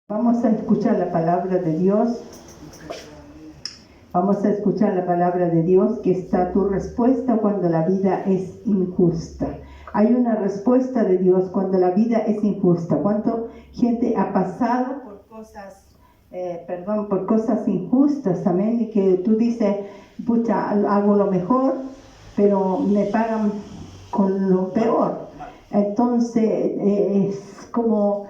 Vamos a escuchar la palabra de Dios. Vamos a escuchar la palabra de Dios, que está tu respuesta cuando la vida es injusta. Hay una respuesta de Dios cuando la vida es injusta. ¿Cuánta gente ha pasado por cosas injustas, amén? Y que tú dices, pucha, hago lo mejor, pero me pagan con lo peor. Entonces, es como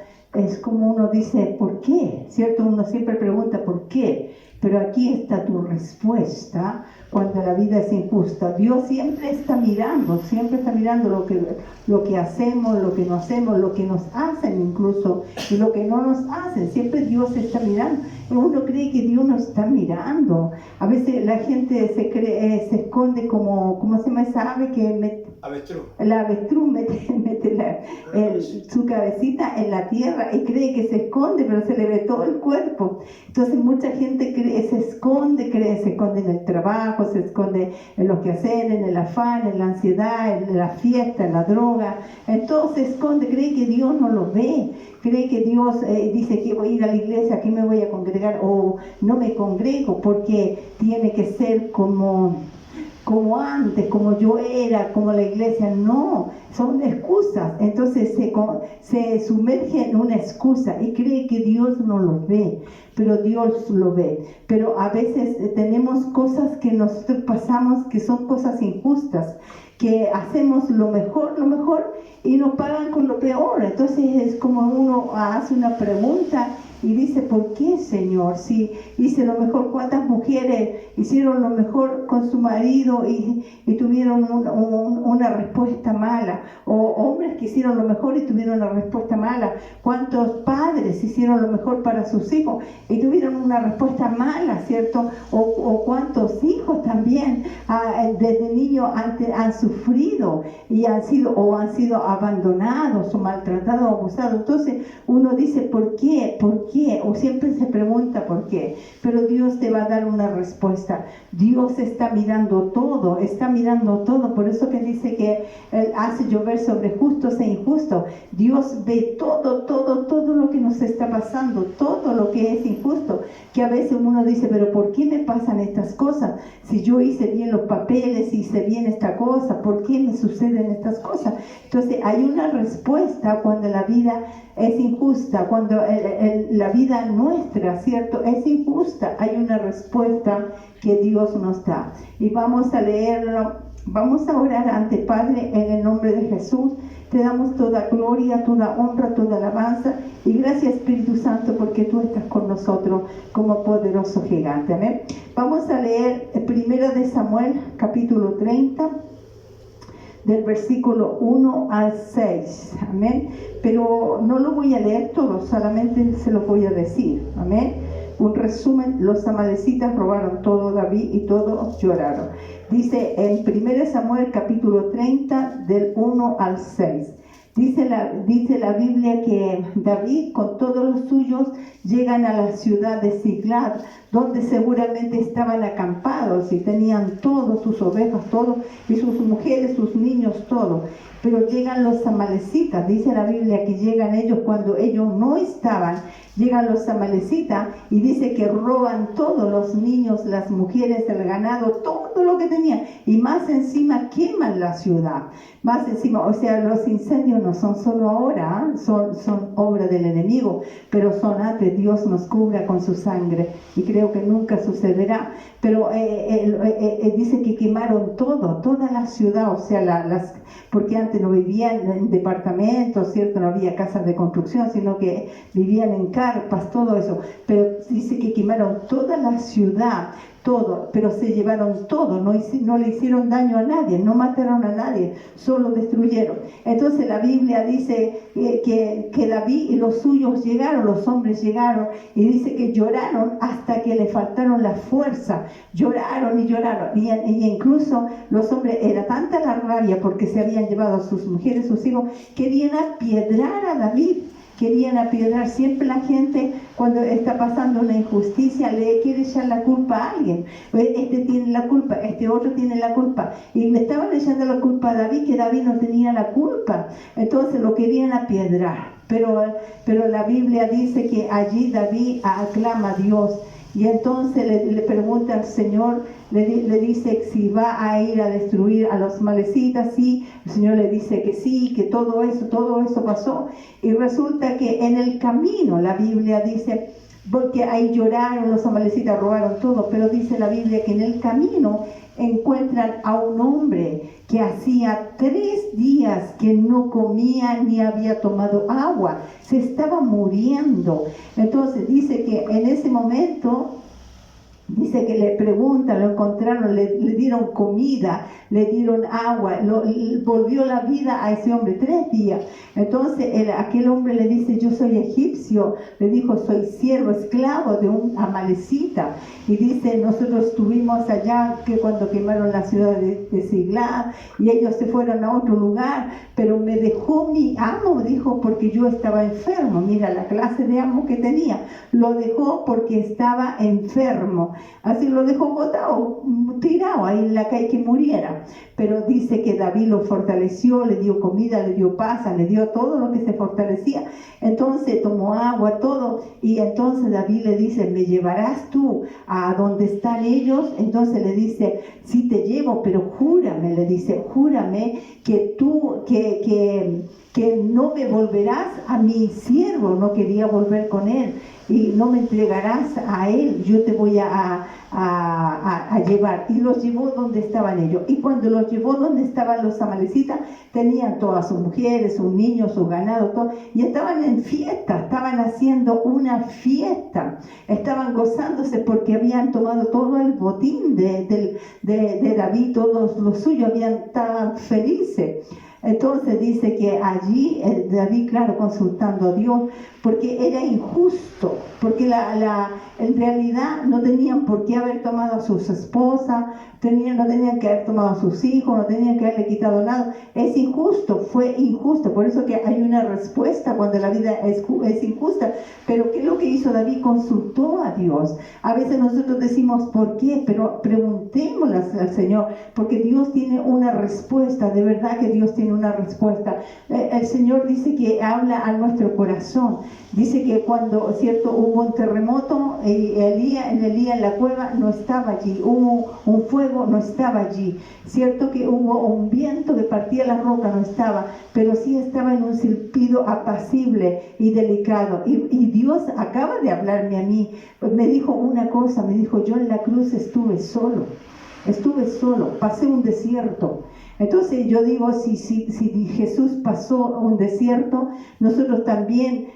uno dice, ¿por qué? ¿Cierto? Uno siempre pregunta, ¿por qué? Pero aquí está tu respuesta cuando la vida es injusta. Dios siempre está mirando lo que hacemos, lo que no hacemos, lo que nos hacen incluso, y lo que no nos hacen. Siempre Dios está mirando. Uno cree que Dios no está mirando. A veces la gente se esconde como, ¿cómo se llama esa ave que Avestruz. La avestruz mete su cabecita en la tierra y cree que se esconde, pero se le ve todo el cuerpo. Entonces mucha gente se esconde en el trabajo, se esconde en los quehaceres, en el afán, en la ansiedad, en la fiesta, en la droga. Entonces se esconde, cree que Dios no lo ve, cree que Dios dice que voy a ir a la iglesia, aquí me voy a congregar, o no me congrego porque tiene que ser como antes, como yo era, como la iglesia. No, son excusas. Entonces se sumerge en una excusa y cree que Dios no lo ve, pero Dios lo ve. Pero a veces tenemos cosas que nosotros pasamos que son cosas injustas, que hacemos lo mejor y nos pagan con lo peor. Entonces es como uno hace una pregunta y dice, ¿por qué, Señor? Si hice lo mejor, ¿cuántas mujeres hicieron lo mejor con su marido y tuvieron una respuesta mala? O hombres que hicieron lo mejor y tuvieron una respuesta mala. ¿Cuántos padres hicieron lo mejor para sus hijos y tuvieron una respuesta mala, cierto? O cuántos hijos también desde niños han sufrido y han sido abandonados o maltratados o abusados. Entonces uno dice, ¿por qué? ¿Por qué? O siempre se pregunta por qué, pero Dios te va a dar una respuesta. Dios está mirando todo, por eso que dice que Él hace llover sobre justos e injustos. Dios ve todo lo que nos está pasando, todo lo que es injusto, que a veces uno dice, pero ¿por qué me pasan estas cosas? Si yo hice bien los papeles, hice bien esta cosa, ¿por qué me suceden estas cosas? Entonces hay una respuesta cuando la vida es injusta, cuando la vida nuestra, ¿cierto?, es injusta. Hay una respuesta que Dios nos da. Y vamos a leerlo, vamos a orar ante Padre en el nombre de Jesús. Te damos toda gloria, toda honra, toda alabanza. Y gracias, Espíritu Santo, porque tú estás con nosotros como poderoso gigante. Amén. Vamos a leer 1 Samuel, capítulo 30. Del versículo 1 al 6, amén. Pero no lo voy a leer todo, solamente se lo voy a decir, amén. Un resumen: los amalecitas robaron todo David y todos lloraron. Dice en 1 Samuel capítulo 30 del 1 al 6. Dice la Biblia que David con todos los suyos llegan a la ciudad de Siglag, donde seguramente estaban acampados y tenían todos, sus ovejas, todo, y sus mujeres, sus niños, todo. Pero llegan los amalecitas, dice la Biblia que llegan ellos cuando ellos no estaban. Llegan los amalecitas y dice que roban todos, los niños, las mujeres, el ganado, todo lo que tenían. Y más encima queman la ciudad. Más encima, o sea, los incendios no son solo ahora, son obra del enemigo, pero son antes. Dios nos cubra con su sangre y creo que nunca sucederá. Pero dice que quemaron toda la ciudad, o sea, porque antes no vivían en departamentos, ¿cierto? No había casas de construcción, sino que vivían en carpas, todo eso. Pero dice que quemaron toda la ciudad, todo, pero se llevaron todo, no le hicieron daño a nadie, no mataron a nadie, solo destruyeron. Entonces la Biblia dice que David y los suyos llegaron, los hombres llegaron, y dice que lloraron hasta que le faltaron la fuerza, lloraron, y incluso los hombres, era tanta la rabia porque se habían llevado a sus mujeres, sus hijos, querían apiedrar a David. Querían apiedrar. Siempre la gente, cuando está pasando una injusticia, le quiere echar la culpa a alguien. Este tiene la culpa, este otro tiene la culpa. Y le estaban echando la culpa a David, que David no tenía la culpa. Entonces lo querían apiedrar. pero la Biblia dice que allí David aclama a Dios. Y entonces le pregunta al Señor, le dice si va a ir a destruir a los amalecitas. Sí, el Señor le dice que sí, que todo eso pasó. Y resulta que en el camino, la Biblia dice, porque ahí lloraron, los amalecitas robaron todo, pero dice la Biblia que en el camino encuentran a un hombre que hacía 3 días que no comía ni había tomado agua, se estaba muriendo. Entonces dice que en ese momento, dice que le preguntan, lo encontraron, le dieron comida, le dieron agua, volvió la vida a ese hombre 3 días. Entonces aquel hombre le dice, yo soy egipcio, le dijo, soy siervo, esclavo de un amalecita. Y dice, nosotros estuvimos allá que cuando quemaron la ciudad de Siglag, y ellos se fueron a otro lugar, pero me dejó mi amo, dijo, porque yo estaba enfermo. Mira la clase de amo que tenía, lo dejó porque estaba enfermo. Así lo dejó botado, tirado ahí en la calle, que muriera. Pero dice que David lo fortaleció, le dio comida, le dio paz, le dio todo lo que se fortalecía. Entonces tomó agua, todo. Y entonces David le dice, ¿me llevarás tú a donde están ellos? Entonces le dice, sí te llevo, pero júrame, le dice, júrame que tú, que no me volverás a mi siervo. No quería volver con él. Y no me entregarás a él, yo te voy a llevar. Y los llevó donde estaban ellos. Y cuando los llevó donde estaban los amalecitas, tenían todas sus mujeres, sus niños, sus ganados, todo, y estaban en fiesta, estaban haciendo una fiesta, estaban gozándose porque habían tomado todo el botín de David, todos los suyos, estaban felices. Entonces dice que allí David, claro, consultando a Dios, porque era injusto, porque en realidad no tenían por qué haber tomado a sus esposas, no tenían que haber tomado a sus hijos, no tenían que haberle quitado nada. Es injusto, fue injusto. Por eso que hay una respuesta cuando la vida es injusta. Pero ¿qué es lo que hizo David? Consultó a Dios. A veces nosotros decimos ¿por qué? Pero preguntémosle al Señor, porque Dios tiene una respuesta. De verdad que Dios tiene una respuesta. El Señor dice que habla a nuestro corazón. Dice que cuando, cierto, hubo un terremoto, Elías en la cueva no estaba allí, hubo un fuego, no estaba allí, cierto que hubo un viento que partía la roca, no estaba, pero sí estaba en un silbido apacible y delicado. Y Dios acaba de hablarme a mí, me dijo una cosa, me dijo, yo en la cruz estuve solo, pasé un desierto. Entonces yo digo, si Jesús pasó un desierto, nosotros también,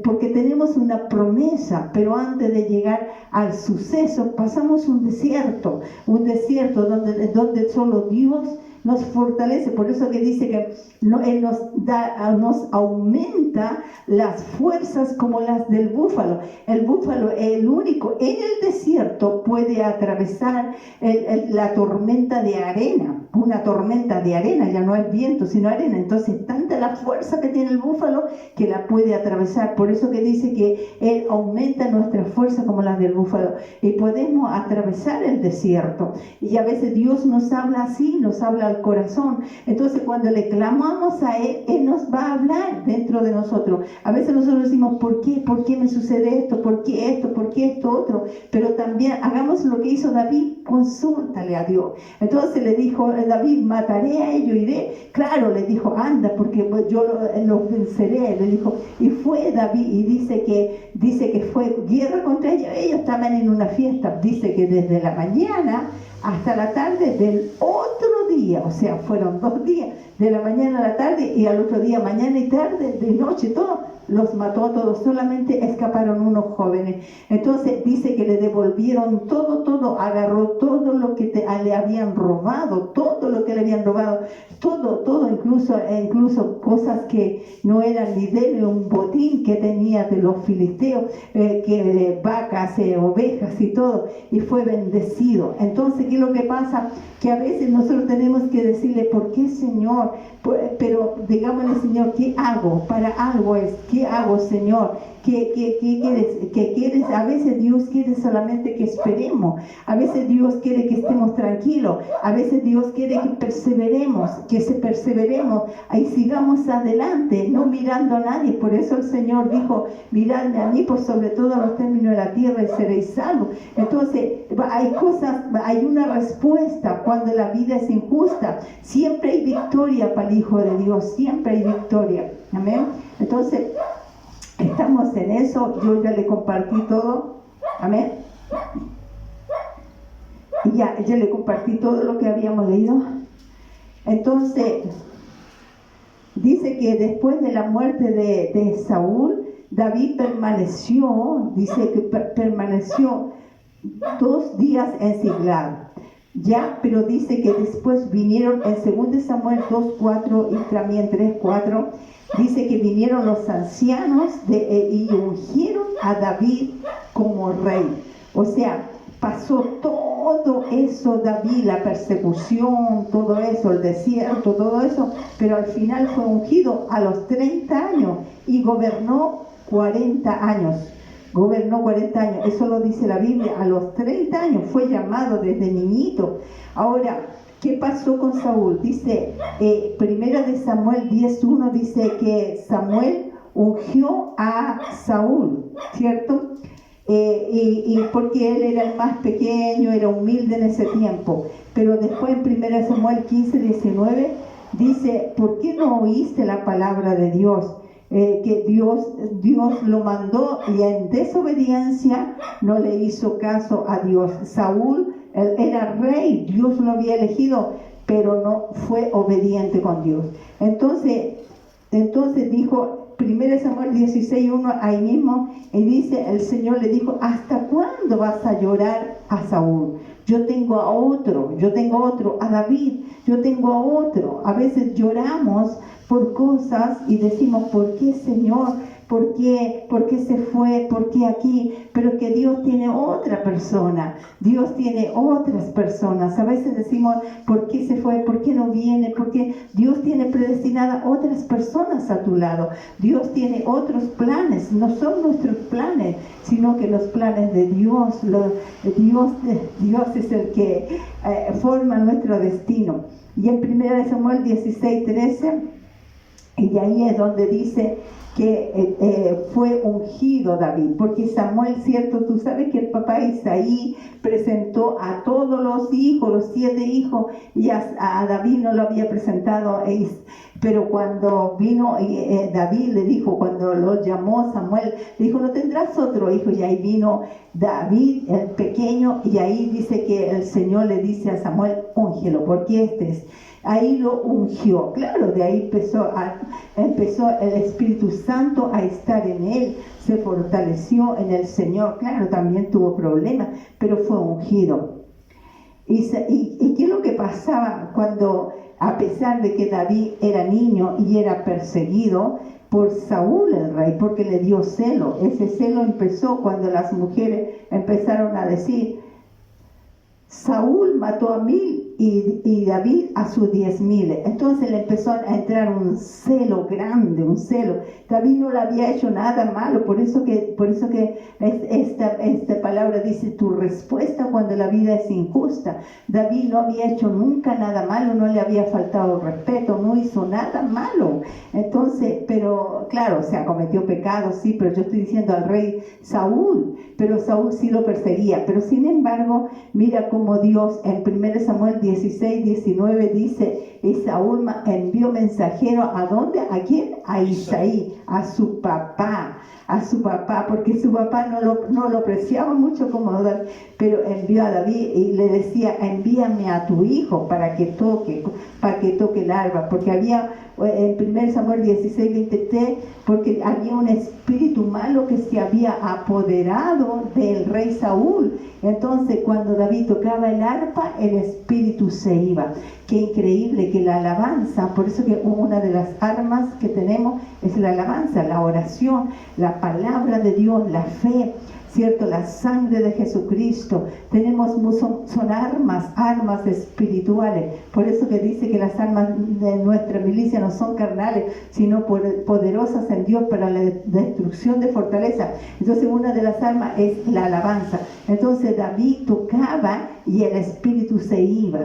porque tenemos una promesa, pero antes de llegar al suceso pasamos un desierto donde solo Dios nos fortalece. Por eso que dice que Él nos aumenta las fuerzas como las del búfalo. El búfalo es el único en el desierto puede atravesar la tormenta de arena. Una tormenta de arena, ya no es viento sino arena. Entonces tanta la fuerza que tiene el búfalo que la puede atravesar. Por eso que dice que Él aumenta nuestra fuerza como las del búfalo, y podemos atravesar el desierto. Y a veces Dios nos habla así, nos habla al corazón. Entonces cuando le clamamos a Él, Él nos va a hablar dentro de nosotros. A veces nosotros decimos, ¿por qué me sucede esto? ¿Por qué esto? ¿Por qué esto otro? Pero también hagamos lo que hizo David, consúltale a Dios. Entonces le dijo David, mataré a ellos, iré. Claro, le dijo, anda, porque yo los venceré, le dijo. Y fue David, y dice que fue guerra contra ellos. Ellos estaban en una fiesta, dice que desde la mañana hasta la tarde del otro día, o sea, fueron 2 días, de la mañana a la tarde, y al otro día mañana y tarde, de noche, todo, los mató a todos, solamente escaparon unos jóvenes. Entonces dice que le devolvieron todo, agarró todo lo que le habían robado, todo lo que le habían robado, todo, incluso cosas que no eran ni de él, un botín que tenía de los filisteos, vacas, ovejas y todo, y fue bendecido. Entonces, ¿qué es lo que pasa? Que a veces nosotros tenemos tenemos que decirle, ¿por qué, Señor? Pero digámosle, Señor, ¿qué hago? Para algo es, ¿qué hago, Señor? ¿Qué quieres? ¿Qué quieres? A veces Dios quiere solamente que esperemos. A veces Dios quiere que estemos tranquilos. A veces Dios quiere que perseveremos, perseveremos y sigamos adelante, no mirando a nadie. Por eso el Señor dijo, miradme a mí por sobre todos los términos de la tierra y seréis salvos. Entonces, hay una respuesta cuando la vida es injusta. Siempre hay victoria para el Hijo de Dios, siempre hay victoria. Amén. Entonces, estamos en eso. Yo ya le compartí todo. Amén. Y ya le compartí todo lo que habíamos leído. Entonces, dice que después de la muerte de Saúl, David permaneció, dice que permaneció 2 días en Siglag. Ya, pero dice que después vinieron en 2 Samuel 2:4 y también 3:4, dice que vinieron los ancianos y ungieron a David como rey. O sea, pasó todo eso, David, la persecución, todo eso, el desierto, todo eso, pero al final fue ungido a los 30 años y gobernó 40 años. Gobernó 40 años, eso lo dice la Biblia. A los 30 años fue llamado desde niñito. Ahora, ¿qué pasó con Saúl? Dice, 1 Samuel 10:1 dice que Samuel ungió a Saúl, ¿cierto? Y porque él era el más pequeño, era humilde en ese tiempo. Pero después en 1 Samuel 15:19 dice, ¿por qué no oíste la palabra de Dios? Que Dios lo mandó y en desobediencia no le hizo caso a Dios. Saúl, él era rey, Dios lo había elegido, pero no fue obediente con Dios. Entonces dijo 1 Samuel 16:1 ahí mismo, y dice, el Señor le dijo, ¿hasta cuándo vas a llorar a Saúl? Yo tengo a otro, a David, yo tengo a otro. A veces lloramos por cosas y decimos, ¿por qué, Señor? ¿Por qué se fue? ¿Por qué aquí? Pero que Dios tiene otra persona. Dios tiene otras personas. A veces decimos, ¿por qué se fue? ¿Por qué no viene? Porque Dios tiene predestinadas otras personas a tu lado. Dios tiene otros planes. No son nuestros planes, sino que los planes de Dios. Dios es el que forma nuestro destino. Y en 1 Samuel 16:13, y ahí es donde dice que fue ungido David, porque Samuel, cierto, tú sabes que el papá Isaí presentó a todos los hijos, los 7 hijos, y a David no lo había presentado, pero cuando vino David le dijo, cuando lo llamó Samuel, le dijo, no tendrás otro hijo, y ahí vino David, el pequeño, y ahí dice que el Señor le dice a Samuel, úngelo, porque ahí lo ungió. Claro, de ahí empezó el Espíritu Santo a estar en él, se fortaleció en el Señor. Claro, también tuvo problemas, pero fue ungido. ¿Y qué es lo que pasaba cuando, a pesar de que David era niño y era perseguido por Saúl el rey, porque le dio celo? Ese celo empezó cuando las mujeres empezaron a decir, Saúl mató a 1000 y David a sus 10,000. Entonces le empezó a entrar un celo grande, un celo. David no le había hecho nada malo, por eso que esta palabra dice tu respuesta cuando la vida es injusta. David no había hecho nunca nada malo, no le había faltado respeto, no hizo nada malo. Entonces, pero claro, o sea, cometió pecados, sí, pero yo estoy diciendo al rey Saúl, pero Saúl sí lo perseguía. Pero sin embargo, mira cómo Dios en 1 Samuel 16:19 dice, y Saúl envió mensajero, ¿a dónde? ¿A quién? A Isaí, a su papá, porque su papá no lo apreciaba mucho como David, pero envió a David y le decía, envíame a tu hijo para que toque el arpa, porque había en 1 Samuel 16:23, porque había un espíritu malo que se había apoderado del rey Saúl. Entonces cuando David tocaba el arpa, el espíritu se iba. Qué increíble que la alabanza, por eso que una de las armas que tenemos es la alabanza, la oración, la palabra de Dios, la fe. ¿cierto? La sangre de Jesucristo. Son armas espirituales. Por eso que dice que las armas de nuestra milicia no son carnales, sino poderosas en Dios para la destrucción de fortaleza. Entonces una de las armas es la alabanza. Entonces David tocaba y el espíritu se iba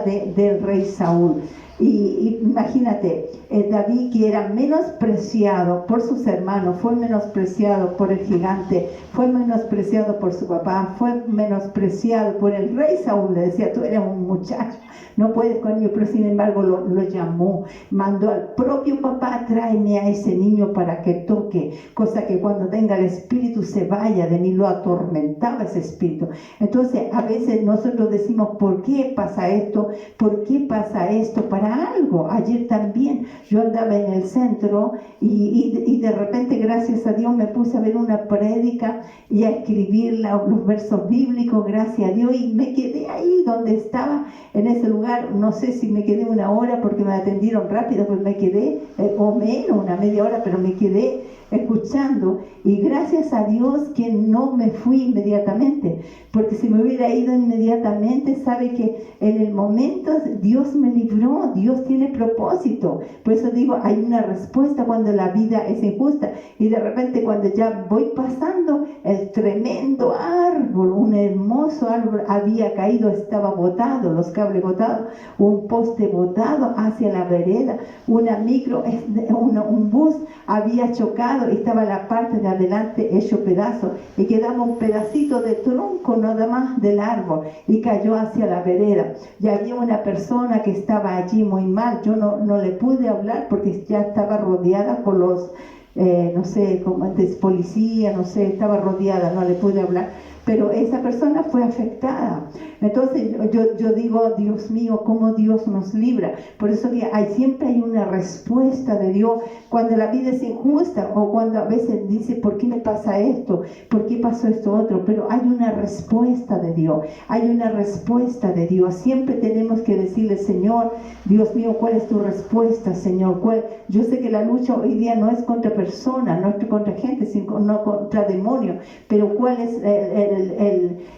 del rey Saúl. Y imagínate, David, que era menospreciado por sus hermanos, fue menospreciado por el gigante, fue menospreciado por su papá, fue menospreciado por el rey Saúl. Le decía, tú eres un muchacho, no puedes con ello, pero sin embargo lo llamó, mandó al propio papá, tráeme a ese niño para que toque, cosa que cuando tenga el espíritu se vaya de mí. Lo atormentaba ese espíritu. Entonces a veces nosotros decimos, ¿por qué pasa esto? ¿Por qué pasa esto? Para algo. Ayer también yo andaba en el centro y de repente, gracias a Dios, me puse a ver una prédica y a escribir los versos bíblicos, gracias a Dios, y me quedé ahí donde estaba, en ese lugar. No sé si me quedé una hora porque me atendieron rápido, pues me quedé, o menos, una media hora, pero me quedé escuchando, y gracias a Dios que no me fui inmediatamente, porque si me hubiera ido inmediatamente, sabe que en el momento Dios me libró. Dios tiene propósito. Por eso digo, hay una respuesta cuando la vida es injusta. Y de repente, cuando ya voy pasando, el tremendo árbol, un hermoso árbol, había caído, estaba botado, los cables botados, un poste botado hacia la vereda, un bus había chocado, estaba la parte de adelante hecho pedazo, y quedaba un pedacito de tronco nada más del árbol, y cayó hacia la vereda. Y había una persona que estaba allí muy mal. Yo no le pude hablar porque ya estaba rodeada por los no sé, como antes policía, no sé, estaba rodeada, no le pude hablar, pero esa persona fue afectada. Entonces yo digo, Dios mío, cómo Dios nos libra. Por eso que siempre hay una respuesta de Dios cuando la vida es injusta, o cuando a veces dice, ¿por qué me pasa esto? ¿Por qué pasó esto otro? Pero hay una respuesta de Dios, hay una respuesta de Dios. Siempre tenemos que decirle, Señor, Dios mío, ¿cuál es tu respuesta, Señor? Yo sé que la lucha hoy día no es contra personas, no es contra gente, sino no contra demonios, pero ¿cuál es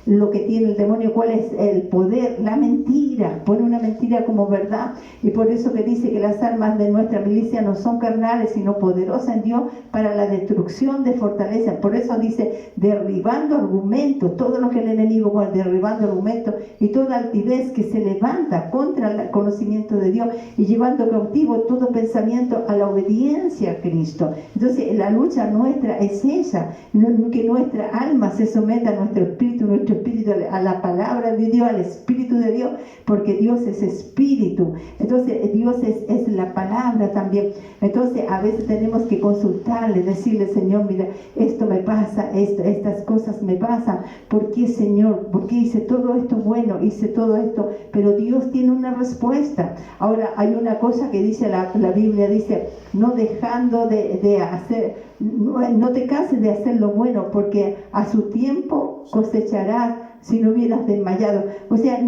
lo que tiene el demonio? ¿Cuál es el poder? La mentira. Pone una mentira como verdad, y por eso que dice que las armas de nuestra milicia no son carnales, sino poderosas en Dios para la destrucción de fortaleza. Por eso dice, derribando argumentos, todo lo que el enemigo va derribando argumentos y toda altivez que se levanta contra el conocimiento de Dios, y llevando cautivo todo pensamiento a la obediencia a Cristo. Entonces la lucha nuestra es esa, que nuestra alma se someta a nuestro espíritu a la palabra de Dios, al Espíritu de Dios, porque Dios es Espíritu. Entonces Dios es la palabra también. Entonces a veces tenemos que consultarle, decirle, Señor, mira, esto me pasa, estas cosas me pasan. ¿Por qué, Señor? ¿Por qué hice todo esto? Bueno, hice todo esto, pero Dios tiene una respuesta. Ahora hay una cosa que dice la Biblia, dice, no dejando de hacer, no te canses de hacer lo bueno, porque a su tiempo cosecharás si no hubieras desmayado. O sea,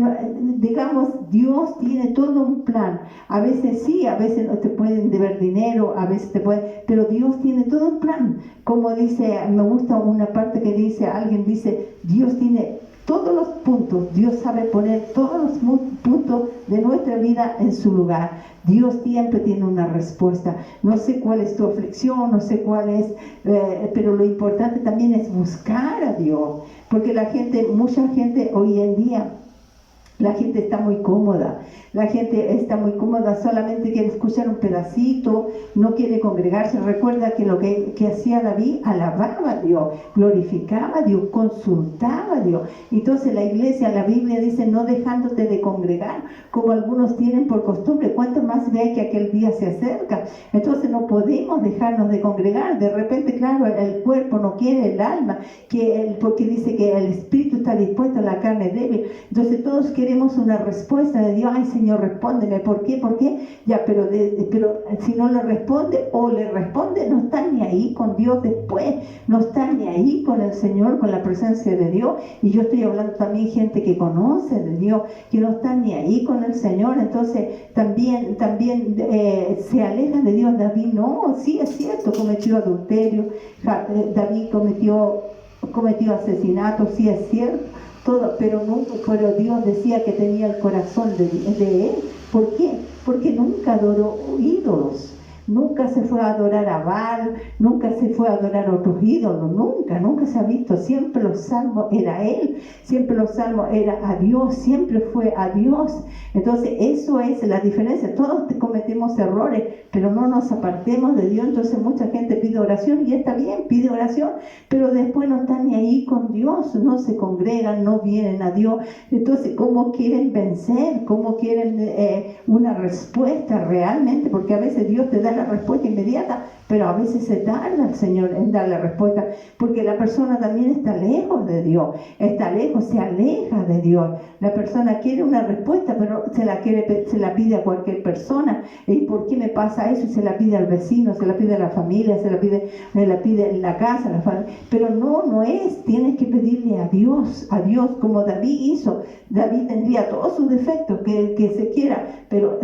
digamos, Dios tiene todo un plan. A veces sí, a veces no te pueden deber dinero, a veces te pueden, pero Dios tiene todo un plan. Como dice, me gusta una parte que dice, alguien dice, Dios tiene todos los puntos, Dios sabe poner todos los puntos de nuestra vida en su lugar. Dios siempre tiene una respuesta. No sé cuál es tu aflicción, no sé cuál es, pero lo importante también es buscar a Dios, porque mucha gente hoy en día, la gente está muy cómoda. La gente está muy cómoda, solamente quiere escuchar un pedacito, no quiere congregarse. Recuerda que lo que hacía David, alababa a Dios, glorificaba a Dios, consultaba a Dios. Entonces la iglesia, la Biblia dice, no dejándote de congregar, como algunos tienen por costumbre. ¿Cuánto más ve que aquel día se acerca? Entonces no podemos dejarnos de congregar. De repente, claro, el cuerpo no quiere, el alma, porque dice que el espíritu está dispuesto, la carne es débil. Entonces todos queremos una respuesta de Dios. Ay, Señor, respóndeme. ¿Por qué? ¿Por qué? Ya, pero si no le responde, o le responde, no está ni ahí con Dios después, no está ni ahí con el Señor, con la presencia de Dios. Y yo estoy hablando también gente que conoce de Dios, que no está ni ahí con el Señor. Entonces también se aleja de Dios. David no, sí es cierto, cometió adulterio, David cometió cometió asesinato, sí es cierto, todo, pero Dios decía que tenía el corazón de él. ¿Por qué? Porque nunca adoró ídolos. Nunca se fue a adorar a Baal, nunca se fue a adorar a otros ídolos, nunca se ha visto. Siempre los salmos era él, siempre los salmos era a Dios, siempre fue a Dios. Entonces eso es la diferencia. Todos cometemos errores, pero no nos apartemos de Dios. Entonces mucha gente pide oración y está bien, pide oración, pero después no están ni ahí con Dios, no se congregan, no vienen a Dios. Entonces, ¿cómo quieren vencer? ¿Cómo quieren una respuesta realmente? Porque a veces Dios te da la respuesta inmediata, pero a veces se tarda el Señor en dar la respuesta, porque la persona también está lejos de Dios, está lejos, se aleja de Dios. La persona quiere una respuesta, pero se la pide a cualquier persona. ¿Y por qué me pasa eso? Se la pide al vecino, se la pide a la familia, se la pide en la casa, pero no es, tienes que pedirle a Dios, como David hizo. David tendría todos sus defectos, que se quiera, pero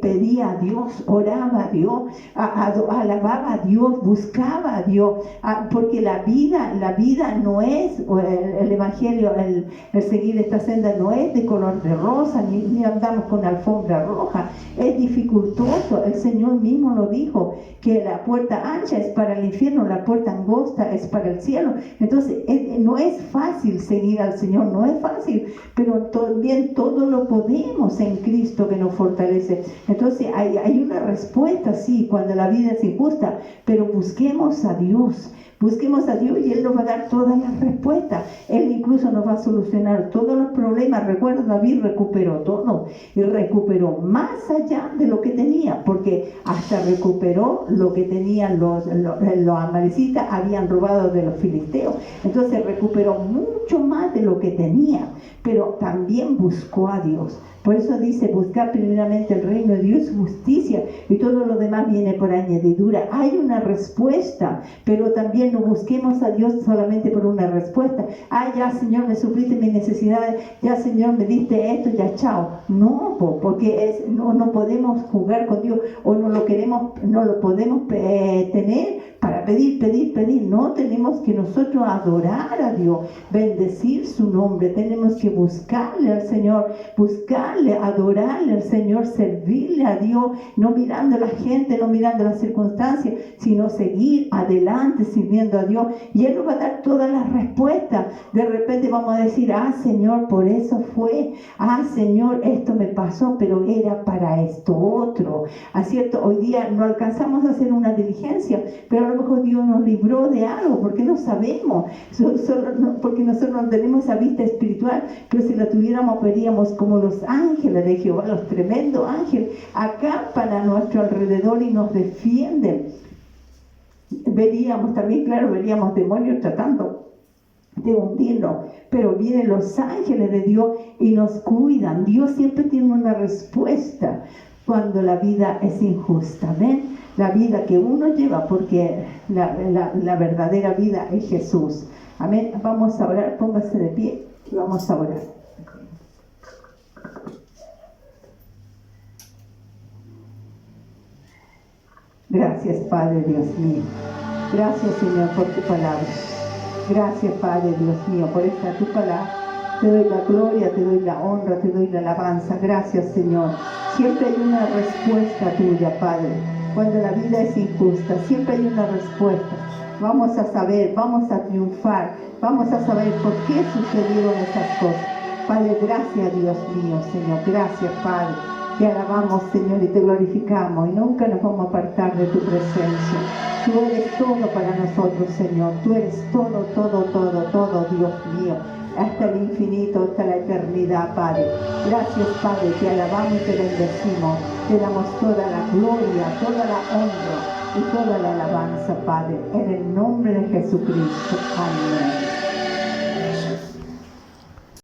pedía a Dios, oraba a Dios, alababa a Dios, buscaba a Dios, porque la vida no es, el evangelio, el seguir esta senda no es de color de rosa, ni andamos con alfombra roja, es dificultoso. El Señor mismo lo dijo, que la puerta ancha es para el infierno, la puerta angosta es para el cielo. Entonces no es fácil seguir al Señor, no es fácil, pero también todo lo podemos en Cristo que nos fortalece. Entonces hay una respuesta, sí, cuando la vida es injusta, pero busquemos a Dios y Él nos va a dar todas las respuestas. Él incluso nos va a solucionar todos los problemas. Recuerda, David recuperó todo y recuperó más allá de lo que tenía, porque hasta recuperó lo que tenían los amalecitas, habían robado de los filisteos. Entonces recuperó mucho más de lo que tenía, pero también buscó a Dios. Por eso dice, buscar primeramente el reino de Dios, justicia, y todo lo demás viene por añadidura. Hay una respuesta, pero también no busquemos a Dios solamente por una respuesta. Ya Señor, me supliste mis necesidades, ya Señor, me diste esto, ya chao. No, porque no podemos jugar con Dios, o no lo podemos tener para pedir. No, tenemos que nosotros adorar a Dios, bendecir su nombre, tenemos que buscarle al Señor, adorarle al Señor, servirle a Dios, no mirando a la gente, no mirando las circunstancias, sino seguir adelante sirviendo a Dios, y Él nos va a dar todas las respuestas. De repente vamos a decir, Señor, por eso fue, Señor, esto me pasó, pero era para esto otro. ¿Cierto? Hoy día no alcanzamos a hacer una diligencia, pero a lo mejor Dios nos libró de algo, porque no sabemos, porque nosotros no tenemos esa vista espiritual, pero si la tuviéramos, veríamos como los ángeles de Jehová, los tremendos ángeles, acampan a nuestro alrededor y nos defienden. Veríamos demonios tratando de hundirnos, pero vienen los ángeles de Dios y nos cuidan. Dios siempre tiene una respuesta cuando la vida es injusta. ¿Ven? La vida que uno lleva, porque la verdadera vida es Jesús. Amén. Vamos a orar, póngase de pie y vamos a orar. Gracias, Padre Dios mío. Gracias, Señor, por tu palabra. Gracias, Padre Dios mío, por esta tu palabra. Te doy la gloria, te doy la honra, te doy la alabanza. Gracias, Señor. Siempre hay una respuesta tuya, Padre. Cuando la vida es injusta, siempre hay una respuesta. Vamos a saber, vamos a triunfar, vamos a saber por qué sucedieron esas cosas. Padre, gracias, Dios mío, Señor. Gracias, Padre. Te alabamos, Señor, y te glorificamos, y nunca nos vamos a apartar de tu presencia. Tú eres todo para nosotros, Señor. Tú eres todo, Dios mío, hasta el infinito, hasta la eternidad, Padre. Gracias, Padre, te alabamos y te bendecimos. Te damos toda la gloria, toda la honra y toda la alabanza, Padre, en el nombre de Jesucristo. Amén.